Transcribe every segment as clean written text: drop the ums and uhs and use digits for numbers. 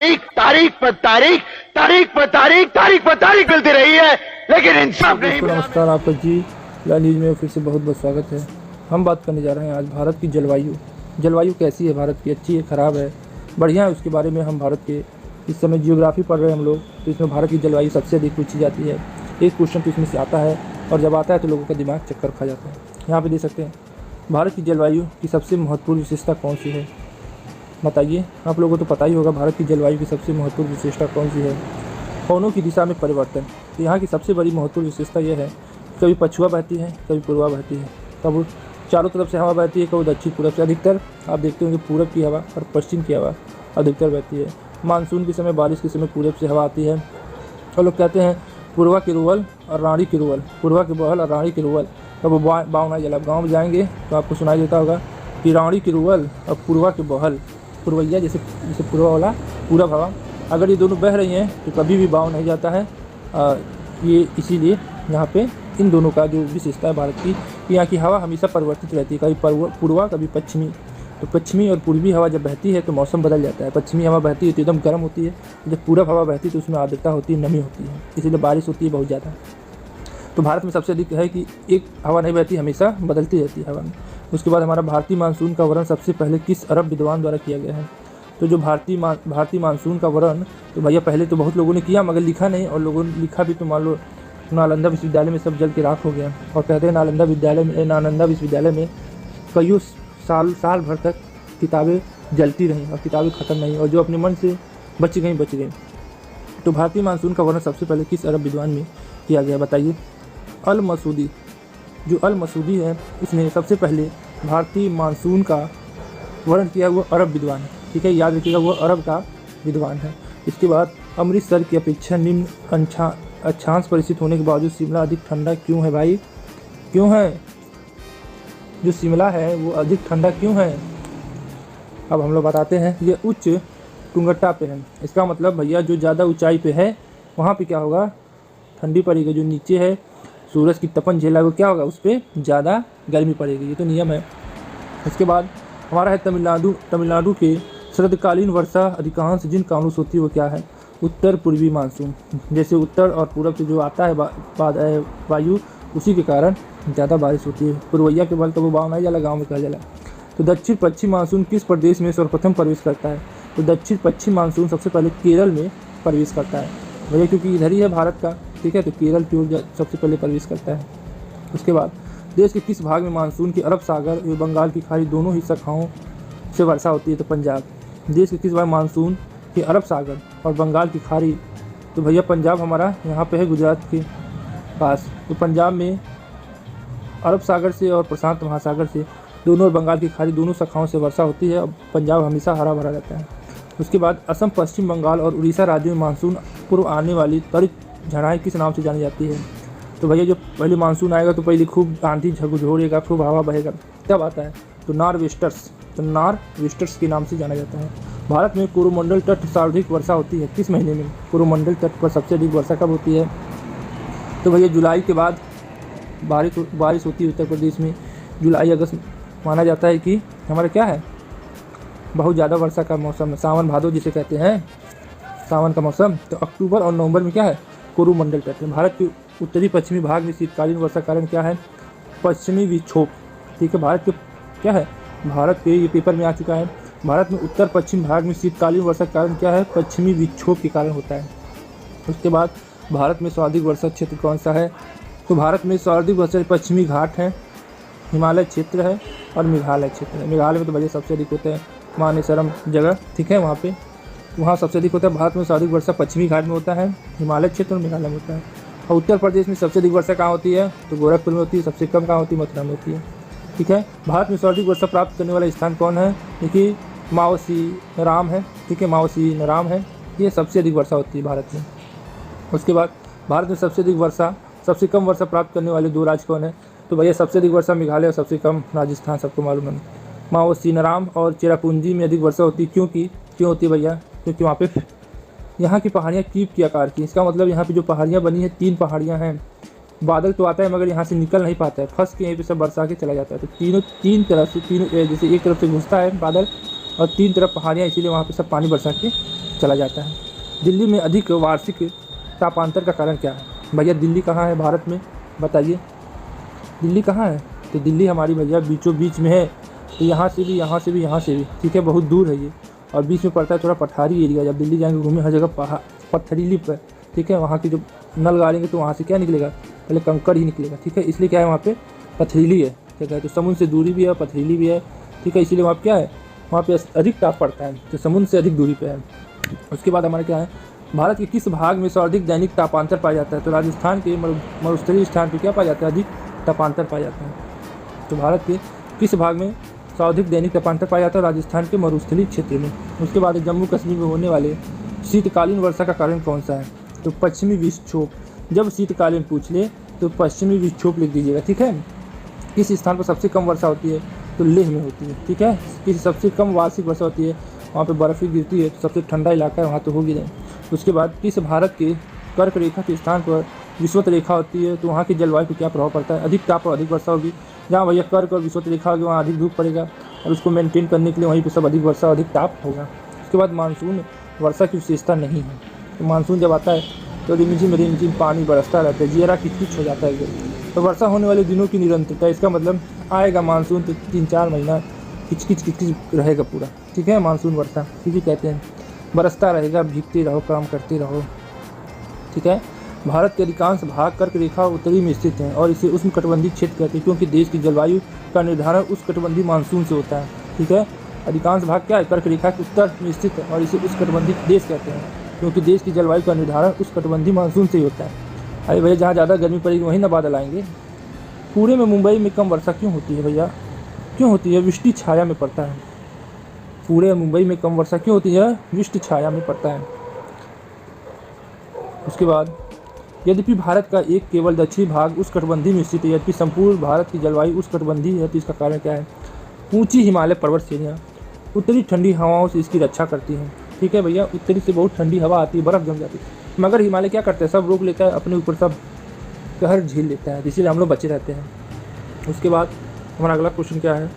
तारीख पर तारीख, तारीख पर तारीख, तारीख पर तारीख मिलती रही है, लेकिन इंसाफ नहीं मिला। नमस्कार, आपका जी लाल न्यूज़ में फिर से बहुत बहुत स्वागत है। हम बात करने जा रहे हैं आज भारत की जलवायु कैसी है, भारत की अच्छी है, ख़राब है, बढ़िया है, उसके बारे में हम भारत के इस समय जियोग्राफी पढ़ रहे हैं हम लोग, तो इसमें भारत की जलवायु सबसे अधिक पूछी जाती है। एक क्वेश्चन तो इसमें से आता है और जब आता है तो लोगों का दिमाग चक्कर खा जाता है। यहाँ पर देख सकते हैं भारत की जलवायु की सबसे महत्वपूर्ण विशेषता कौन सी है, बताइए। आप लोगों को तो पता ही होगा भारत की जलवायु की सबसे महत्वपूर्ण विशेषता कौन सी है। कोनों की दिशा में परिवर्तन। तो यहाँ की सबसे बड़ी महत्वपूर्ण विशेषता यह है, कभी पछुआ बहती है, कभी पूर्वा बहती है, कभी चारों तरफ से हवा बहती है, कभी दक्षिण पूरब से। अधिकतर आप देखते होंगे पूरब की हवा और पश्चिम की हवा अधिकतर बहती है। मानसून के समय, बारिश के समय पूरब से हवा आती है और लोग कहते हैं पूर्वा की रुअल और रानी की रुअल, पूर्वा की बहल और रानी की रुअल। तब वो बावना जल, आप गाँव में जाएंगे तो आपको सुनाई देता होगा कि रानी की रुअल और पूर्वा की बहल, पुरवैया जैसे पूर्वा वाला पूरब हवा, अगर ये दोनों बह रही हैं तो कभी भी बाव नहीं जाता है। ये इसीलिए यहाँ पे इन दोनों का जो विशेषता है भारत की, यहाँ की हवा हमेशा परिवर्तित रहती है, कभी पूर्वा कभी पश्चिमी। तो पश्चिमी और पूर्वी हवा जब बहती है तो मौसम बदल जाता है। पश्चिमी हवा बहती है तो एकदम गर्म होती है, जब पूरब हवा बहती है तो उसमें आर्द्रता होती है, नमी होती है, इसीलिए बारिश होती है बहुत ज़्यादा। तो भारत में सबसे अधिक है कि एक हवा नहीं बहती, हमेशा बदलती रहती है हवा में। उसके बाद हमारा भारतीय मानसून का वर्णन सबसे पहले किस अरब विद्वान द्वारा किया गया है। तो जो भारतीय मानसून का वर्णन तो भैया पहले तो बहुत लोगों ने किया मगर लिखा नहीं, और लोगों ने लिखा भी तो मान लो नालंदा विश्वविद्यालय में सब जल के राख हो गया। और कहते हैं नालंदा विश्वविद्यालय में कई साल भर तक किताबें जलती रहीं और किताबें ख़त्म नहीं, और जो अपने मन से बच गई। तो भारतीय मानसून का वर्णन सबसे पहले किस अरब विद्वान में किया गया, बताइए। अल मसूदी, जो अल मसूदी है इसने सबसे पहले भारतीय मानसून का वर्णन किया, वो अरब विद्वान है, ठीक है, याद रखिएगा, वो अरब का विद्वान है। इसके बाद अमृतसर की अपेक्षा निम्न अक्षांश परिस्थित होने के बावजूद शिमला अधिक ठंडा क्यों है भाई, क्यों है? जो शिमला है वो अधिक ठंडा क्यों है? अब हम लोग बताते हैं। ये उच्च टुंगट्टा पे है, इसका मतलब भैया जो ज़्यादा ऊंचाई पे है वहाँ पे क्या होगा, ठंडी पड़ेगी। जो नीचे है सूरज की तपन झेला वो क्या होगा, उस पर ज़्यादा गर्मी पड़ेगी, ये तो नियम है। इसके बाद हमारा है तमिलनाडु के शरदकालीन वर्षा अधिकांश जिन कारणों से होती है वो क्या है, उत्तर पूर्वी मानसून। जैसे उत्तर और पूरब से जो आता है वायु, उसी के कारण ज़्यादा बारिश होती है। पुरवैया के बल तो वो बाव नहीं जाला, गाँव में कहा जाला। तो दक्षिण पश्चिम मानसून किस प्रदेश में सर्वप्रथम प्रवेश करता है। तो दक्षिण पश्चिम मानसून सबसे पहले केरल में प्रवेश करता है भैया, क्योंकि इधर ही है भारत का, ठीक है, तो केरल की ओर सबसे पहले प्रवेश करता है। उसके बाद देश के किस भाग में मानसून की अरब सागर एवं बंगाल की खाड़ी दोनों ही शाखाओं से वर्षा होती है। तो पंजाब। देश के किस भाग मानसून की अरब सागर और बंगाल की खाड़ी, तो भैया पंजाब हमारा यहाँ पे है, गुजरात के पास। तो पंजाब में अरब सागर से और प्रशांत महासागर से दोनों, और बंगाल की खाड़ी दोनों शाखाओं से वर्षा होती है, और पंजाब हमेशा हरा भरा रहता है। उसके बाद असम, पश्चिम बंगाल और उड़ीसा राज्यों में मानसून पूर्व आने वाली त्वरित झड़ाएँ किस नाम से जानी जाती है। तो भैया जो पहले मानसून आएगा तो पहले खूब आंधी झकोरेगा, खूब हवा बहेगा, तब आता है तो नॉर्वेस्टर्स, के नाम से जाना जाता है। भारत में कोरोमंडल तट सर्वाधिक वर्षा होती है किस महीने में। कोरोमंडल तट पर सबसे अधिक वर्षा कब होती है। तो भैया जुलाई के बाद बारिश होती है उत्तर प्रदेश में। जुलाई अगस्त माना जाता है कि हमारा क्या है, बहुत ज़्यादा वर्षा का मौसम है, सावन भादो जिसे कहते हैं, सावन का मौसम। तो अक्टूबर और नवंबर में क्या है, कोरोमंडल तट है। भारत के उत्तरी पश्चिमी भाग में शीतकालीन वर्षा कारण क्या है, पश्चिमी विक्षोभ, ठीक है। भारत के क्या है, भारत के ये पेपर में आ चुका है, भारत में उत्तर पश्चिम भाग में शीतकालीन वर्षा कारण क्या है, पश्चिमी विक्षोभ के कारण होता है। उसके बाद भारत में सर्वाधिक वर्षा क्षेत्र कौन सा है। तो भारत में सर्वाधिक वर्षा पश्चिमी घाट है, हिमालय क्षेत्र है और मेघालय क्षेत्र है। मेघालय में तो भैया सबसे अधिक होता है, मानेसरम जगह, ठीक है, वहाँ सबसे अधिक होता है। भारत में सर्वाधिक वर्षा पश्चिमी घाट में होता है, हिमालय क्षेत्र और मेघालय में होता है। और उत्तर प्रदेश में सबसे अधिक वर्षा कहाँ होती है, तो गोरखपुर में होती है। सबसे कम कहाँ होती है, मथुरा में होती है, ठीक है। भारत में सर्वाधिक वर्षा प्राप्त करने वाला स्थान कौन है, देखिए मावसीनराम है, ठीक है, मावसीनराम है, ये सबसे अधिक वर्षा होती है भारत में। उसके बाद भारत में सबसे कम वर्षा प्राप्त करने वाले दो राज्य कौन है। तो भैया सबसे अधिक वर्षा मेघालय और सबसे कम राजस्थान, सबको मालूम है। मावसीनराम और चेरापूंजी में अधिक वर्षा होती है, क्यों होती है भैया, क्योंकि वहाँ पे यहाँ की पहाड़ियाँ कीप की आकार की। इसका मतलब यहाँ पे जो पहाड़ियाँ बनी है, 3 पहाड़ियाँ हैं। बादल तो आता है मगर यहाँ से निकल नहीं पाता है, फंस के यहीं पे सब बरसा के चला जाता है। तो तीन तरफ से जैसे एक तरफ से घुसता है बादल और 3 तरफ पहाड़ियाँ, इसीलिए वहाँ पे सब पानी बरसा के चला जाता है। दिल्ली में अधिक वार्षिक तापांतर का कारण क्या है? भैया दिल्ली कहाँ है भारत में, बताइए दिल्ली कहाँ है? तो दिल्ली हमारी भैया बीचों बीच में है। तो यहाँ से भी, यहाँ से भी, यहाँ से भी, ठीक है, बहुत दूर है ये, और बीच में पड़ता है थोड़ा पठारी एरिया। जब दिल्ली जाएंगे घूमने हर जगह पहाड़ पथरीली पर, ठीक है, वहाँ की जो नल गाड़ेंगे तो वहाँ से क्या निकलेगा, पहले कंकड़ ही निकलेगा, ठीक है, इसलिए क्या है वहाँ पे पथरीली है, ठीक है, तो समुद्र से दूरी भी है, पथरीली भी है, ठीक है, इसलिए वहाँ पे क्या है, वहाँ पे अधिक ताप पड़ता है, तो समुद्र से अधिक दूरी पे है। उसके बाद हमारे क्या है, भारत के किस भाग में सर्वाधिक दैनिक तापांतर पाया जाता है? तो राजस्थान के मरुस्थलीय स्थान पर क्या पाया जाता है, अधिक तापांतर पाया जाता है। तो भारत के किस भाग में सर्वाधिक दैनिक तापांतर पाया जाता है? राजस्थान के मरुस्थलीय क्षेत्र में। उसके बाद जम्मू कश्मीर में होने वाले शीतकालीन वर्षा का कारण कौन सा है? तो पश्चिमी विक्षोभ। जब शीतकालीन पूछ ले तो पश्चिमी विक्षोभ लिख दीजिएगा, ठीक है। किस स्थान पर सबसे कम वर्षा होती है? तो लेह में होती है, ठीक है। किस सबसे कम वार्षिक वर्षा होती है? वहाँ पे बर्फ़ ही गिरती है, तो सबसे ठंडा इलाका है वहाँ तो होगी नहीं। उसके बाद किस भारत के कर्क रेखा के स्थान पर विषुवत रेखा होती है? तो वहाँ की जलवायु पर क्या प्रभाव पड़ता है? अधिक ताप और अधिक वर्षा होगी। जहाँ भैया कर्क और विषुवत रेखा होगी वहाँ अधिक धूप पड़ेगा, और उसको मेंटेन करने के लिए वहीं पे सब अधिक वर्षा अधिक ताप होगा। उसके बाद मानसून वर्षा की विशेषता नहीं है। तो मानसून जब आता है तो रिमझिम पानी बरसता रहता है, जियरा किच हो जाता है एकदम। तो वर्षा होने वाले दिनों की निरंतरता, इसका मतलब आएगा मानसून तो 3-4 महीना किच रहेगा पूरा, ठीक है। मानसून वर्षा इसी कहते हैं, बरसता रहेगा, भीगते रहो, काम करते रहो, ठीक है। भारत के अधिकांश भाग कर्क रेखा उत्तरी में स्थित हैं और इसे उष्णकटिबंधीय क्षेत्र कहते हैं, क्योंकि देश की जलवायु का निर्धारण उष्णकटिबंधीय मानसून से होता है, ठीक है। अधिकांश भाग क्या है, कर्क रेखा के उत्तर में स्थित है और इसे उष्णकटिबंधीय देश कहते हैं, क्योंकि देश की जलवायु का निर्धारण उष्णकटिबंधीय मानसून से ही होता है। अरे भैया जहाँ ज़्यादा गर्मी पड़ेगी वहीं ना बादल आएंगे। पूरे में मुंबई में कम वर्षा क्यों होती है भैया, क्यों होती है? वृष्टि छाया में पड़ता है। पूरे मुंबई में कम वर्षा क्यों होती है? वृष्टि छाया में पड़ता है। उसके बाद यद्यपि भारत का एक केवल दक्षिणी भाग उष्णकटिबंधीय में स्थित है, यद्यपि संपूर्ण भारत की जलवायु उष्णकटिबंधीय है, तो इसका कारण क्या है? ऊंची हिमालय पर्वत श्रेणियाँ उत्तरी ठंडी हवाओं से इसकी रक्षा करती हैं, ठीक है भैया। उत्तरी से बहुत ठंडी हवा आती है, बर्फ़ जम जाती है, मगर हिमालय क्या करता है, सब रोक लेता है, अपने ऊपर सब कहर झेल लेता है, इसीलिए हम लोग बचे रहते हैं। उसके बाद हमारा अगला क्वेश्चन क्या है,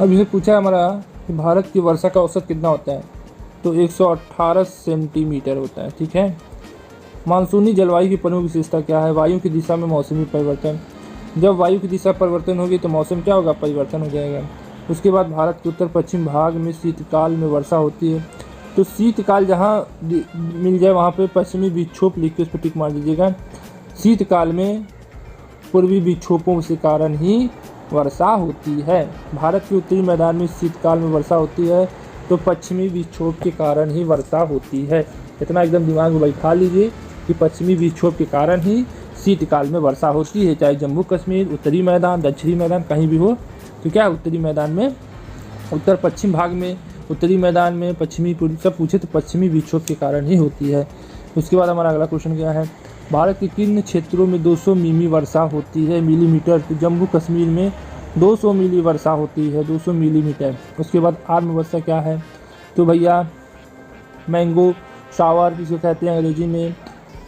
अब इसे पूछा है हमारा कि भारत की वर्षा का औसत कितना होता है? तो 118 सेंटीमीटर होता है, ठीक है। मानसूनी जलवायु की प्रमुख विशेषता क्या है? वायु की दिशा में मौसमी परिवर्तन। जब वायु की दिशा परिवर्तन होगी तो मौसम क्या होगा? परिवर्तन हो जाएगा। उसके बाद भारत के उत्तर पश्चिम भाग में शीतकाल में वर्षा होती है। तो शीतकाल जहाँ मिल जाए वहाँ पे पश्चिमी विक्षोभ लिख के उस पर टिक मार दीजिएगा। शीतकाल में पूर्वी विक्षोभों के कारण ही वर्षा होती है। भारत के उत्तरी मैदान में शीतकाल में वर्षा होती है, तो पश्चिमी विक्षोभ के कारण ही वर्षा होती है। इतना एकदम दिमाग में बैठा लीजिए कि पश्चिमी विक्षोभ के कारण ही शीतकाल में वर्षा होती है, चाहे जम्मू कश्मीर, उत्तरी मैदान, दक्षिणी मैदान कहीं भी हो। तो क्या उत्तरी मैदान में, उत्तर पश्चिम भाग में, उत्तरी मैदान में, पश्चिमी पूर्वी सब पूछे तो पश्चिमी विक्षोभ के कारण ही होती है। उसके बाद हमारा अगला क्वेश्चन क्या है, भारत के किन क्षेत्रों में 200 मिमी वर्षा होती है मिलीमीटर? तो जम्मू कश्मीर में 200 मिली वर्षा होती है, 200 मिलीमीटर। उसके बाद आर्म वर्षा क्या है? तो भैया मैंगो शावर जिसे कहते हैं अंग्रेजी में।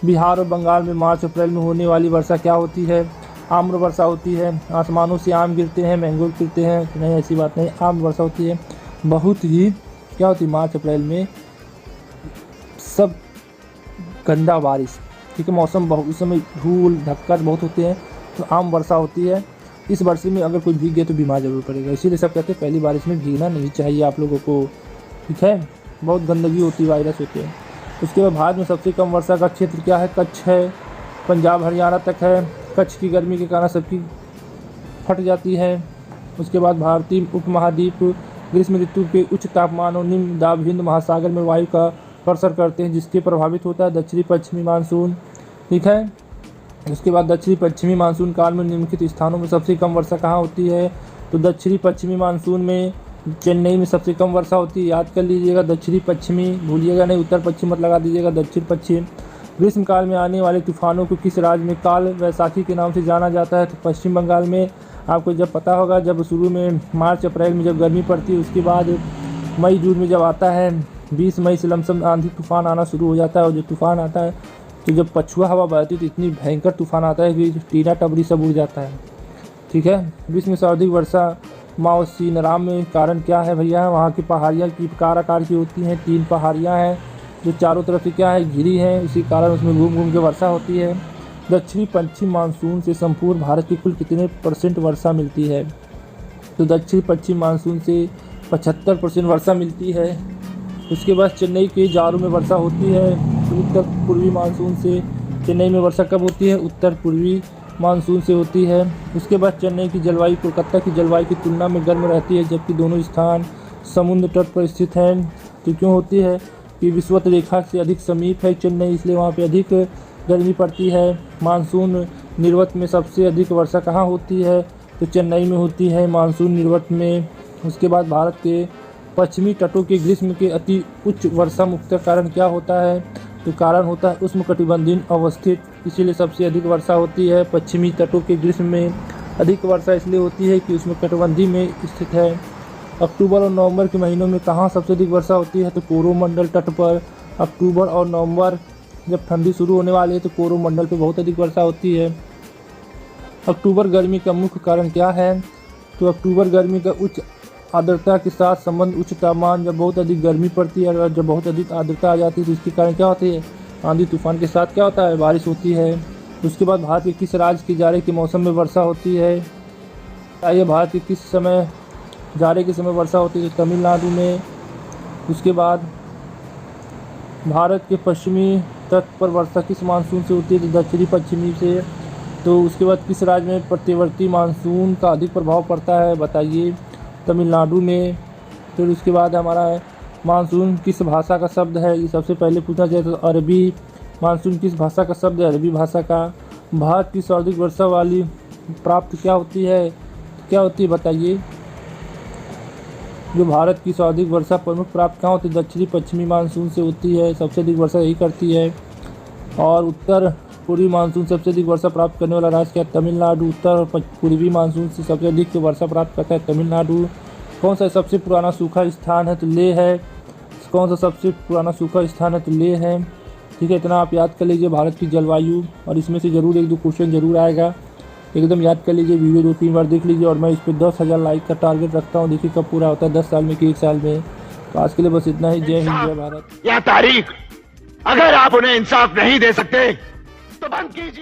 बिहार और बंगाल में मार्च अप्रैल में होने वाली वर्षा क्या होती है? आम्र वर्षा होती है। आसमानों से आम गिरते हैं, मैंगो गिरते हैं, नहीं ऐसी बात नहीं, आम्र वर्षा होती है। बहुत ही क्या होती है मार्च अप्रैल में, सब गंदा बारिश, ठीक है, मौसम बहुत, उस समय धूल धक्कर बहुत होते हैं, तो आम वर्षा होती है। इस वर्षे में अगर कोई भीग गया तो बीमार जरूर पड़ेगा, इसीलिए सब कहते हैं पहली बारिश में भीगना नहीं चाहिए आप लोगों को, ठीक है, बहुत गंदगी होती है, वायरस होते हैं। उसके बाद भारत में सबसे कम वर्षा का क्षेत्र क्या है? कच्छ है, पंजाब हरियाणा तक है। कच्छ की गर्मी के कारण सबकी फट जाती है। उसके बाद भारतीय उपमहाद्वीप ग्रीष्म ऋतु के उच्च तापमान और निम्न दाब हिंद महासागर में वायु का प्रसर करते हैं, जिसके प्रभावित होता है दक्षिणी पश्चिमी मानसून, ठीक है। उसके बाद दक्षिणी पश्चिमी मानसून काल में निम्नलिखित स्थानों में सबसे कम वर्षा कहाँ होती है? तो दक्षिणी पश्चिमी मानसून में चेन्नई में सबसे कम वर्षा होती है, याद कर लीजिएगा, दक्षिणी पश्चिमी भूलिएगा नहीं, उत्तर पश्चिम मत लगा दीजिएगा, दक्षिण पश्चिम। ग्रीष्म काल में आने वाले तूफानों को किस राज्य में काल वैसाखी के नाम से जाना जाता है? तो पश्चिम बंगाल में। आपको जब पता होगा, जब शुरू में मार्च अप्रैल में जब गर्मी पड़ती है, उसके बाद मई जून में जब आता है, 20 मई से लमसम आंधी तूफान आना शुरू हो जाता है, और जो तूफान आता है तो जब पछुआ हवा बहती है तो इतनी भयंकर तूफान आता है कि टीना टबरी सब उड़ जाता है, ठीक है। विश्व में सर्वाधिक वर्षा मावसीनराम में कारण क्या है भैया? वहाँ की पहाड़ियाँ की प्रकार आकार की होती हैं, 3 पहाड़ियाँ हैं जो चारों तरफ से क्या है घिरी हैं, इसी कारण उसमें घूम घूम के वर्षा होती है। दक्षिणी पश्चिम मानसून से संपूर्ण भारत की कुल कितने % वर्षा मिलती है? तो दक्षिण पश्चिम मानसून से 75% वर्षा मिलती है। उसके बाद चेन्नई के जाड़ों में वर्षा होती है। उत्तर पूर्वी मानसून से चेन्नई में वर्षा कब होती है? उत्तर पूर्वी मानसून से होती है। उसके बाद चेन्नई की जलवायु कोलकाता की जलवायु की तुलना में गर्म रहती है, जबकि दोनों स्थान समुद्र तट पर स्थित हैं। तो क्यों होती है? कि विषुवत रेखा से अधिक समीप है चेन्नई, इसलिए वहाँ पे अधिक गर्मी पड़ती है। मानसून निर्वत में सबसे अधिक वर्षा कहाँ होती है? तो चेन्नई में होती है मानसून निर्वत में। उसके बाद भारत के पश्चिमी तटों के ग्रीष्म के अति उच्च वर्षा मुख्य कारण क्या होता है? तो कारण होता है उष्णकटिबंधीय अवस्थित, इसीलिए सबसे अधिक वर्षा होती है। पश्चिमी तटों के ग्रीष्म में अधिक वर्षा इसलिए होती है कि उष्णकटिबंधीय में स्थित है। अक्टूबर और नवंबर के महीनों में कहाँ सबसे अधिक वर्षा होती है? तो कोरोमंडल तट पर। अक्टूबर और नवंबर जब ठंडी शुरू होने वाली है तो कोरोमंडल पर बहुत अधिक वर्षा होती है। अक्टूबर गर्मी का मुख्य कारण क्या है? तो अक्टूबर गर्मी का उच्च आर्द्रता के साथ संबंध। उच्च तापमान जब बहुत अधिक गर्मी पड़ती है और जब बहुत अधिक आर्द्रता आ जाती है तो इसके कारण क्या होती है? आंधी तूफान के साथ क्या होता है? बारिश होती है। उसके बाद भारत के किस राज्य के जाड़े के मौसम में वर्षा होती है? आइए, भारत के किस समय जाड़े के समय वर्षा होती है? तमिलनाडु में। उसके बाद भारत के पश्चिमी तट पर वर्षा किस मानसून से होती है? तो दक्षिणी पश्चिमी से। तो उसके बाद किस राज्य में प्रतिवर्ती मानसून का अधिक प्रभाव पड़ता है? बताइए। तमिलनाडु में। फिर उसके बाद हमारा मानसून किस भाषा का शब्द है? ये सबसे पहले पूछना चाहिए। तो अरबी। मानसून किस भाषा का शब्द है? अरबी भाषा का। भारत की सर्वाधिक वर्षा वाली प्राप्त क्या होती है? क्या होती है बताइए। जो भारत की सर्वाधिक वर्षा प्रमुख प्राप्त कहाँ होती है? दक्षिणी पश्चिमी मानसून से होती है, सबसे अधिक वर्षा यही करती है। और उत्तर पूर्वी मानसून सबसे अधिक वर्षा प्राप्त करने वाला राज्य क्या है? तमिलनाडु। उत्तर और पूर्वी मानसून से सबसे अधिक वर्षा प्राप्त करता है तमिलनाडु। कौन सा सबसे पुराना सूखा स्थान है? तो लेह है। कौन सा सबसे पुराना सूखा स्थान है? तो लेह है। ठीक है, इतना आप याद कर लीजिए भारत की जलवायु, और इसमें से ज़रूर 1-2 क्वेश्चन जरूर आएगा, एकदम याद कर लीजिए। वीडियो 2-3 बार देख लीजिए, और मैं इस पर 10,000 लाइक का टारगेट रखता हूँ। देखिए कब पूरा होता है, 10 साल में कि 1 साल में। तो आज के लिए बस इतना ही। जय हिंद, जय भारत। या तारीख, अगर आप उन्हें इंसाफ नहीं दे सकते तो बंद कीजिए।